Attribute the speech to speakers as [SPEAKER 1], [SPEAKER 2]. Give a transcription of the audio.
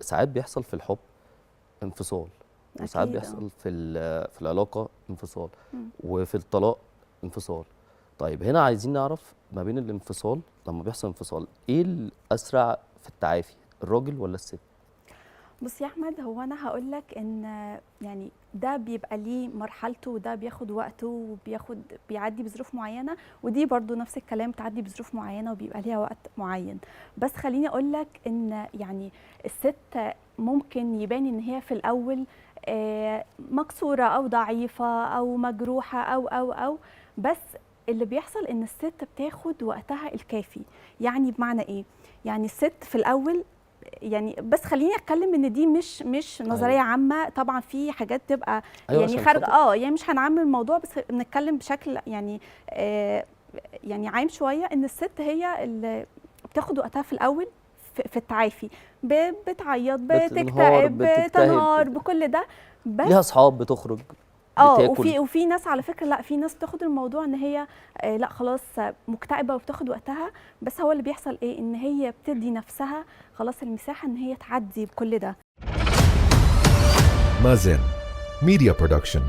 [SPEAKER 1] ساعات بيحصل في الحب انفصال، وساعات
[SPEAKER 2] أكيد
[SPEAKER 1] بيحصل في العلاقة انفصال،
[SPEAKER 2] إمم.
[SPEAKER 1] وفي الطلاق انفصال. طيب هنا عايزين نعرف ما بين الانفصال، لما بيحصل انفصال ايه الأسرع في التعافي، الراجل ولا الست؟
[SPEAKER 2] بُص يا أحمد، هو أنا هاقول لك إن يعني ده بيبقى ليه مرحلته، وده بياخد وقته، بيعدّي بظروف معيّنة، ودي برضه نفس الكلام بتعدّي بظروف معيّنة وبيبقى ليها وقت معيّن. بس خلّيني أقول لك إن يعني الست ممكن يبان إن هي في الأول مكسورة أو ضعيفة أو مجروحة أو، بس اللي بيحصل إن الست بتاخد وقتها الكافي. يعني بمعنى إيه؟ يعني الست في الأول يعني بس خلّيني أتكلّم إن دي مش
[SPEAKER 1] ايوه
[SPEAKER 2] نظرية عامة، طبعًا في حاجات تبقى
[SPEAKER 1] ايوه
[SPEAKER 2] يعني
[SPEAKER 1] عشان
[SPEAKER 2] خارجة
[SPEAKER 1] خاطر
[SPEAKER 2] يعني مش هنعمّم الموضوع، بس بنتكلّم بشكل آآ يعني عام شوية، إن الست هي اللي بتاخد وقتها في الأول في التعافي، بتعيّط،
[SPEAKER 1] بتنهار
[SPEAKER 2] بتكتئب،
[SPEAKER 1] بتكتئب
[SPEAKER 2] بتنهار، بكل ده،
[SPEAKER 1] ليها
[SPEAKER 2] بس
[SPEAKER 1] اصحاب بتخرج بتاكل.
[SPEAKER 2] وفي ناس على فكرة لأ، في ناس بتاخد الموضوع إن هي لأ خلاص مكتئبة وبتاخد وقتها، بس هو اللي بيحصل إيه، إن هي بتدّي نفسها خلاص المساحة إن هي تعدّي بكل ده.
[SPEAKER 3] مازن ميديا برودكشن.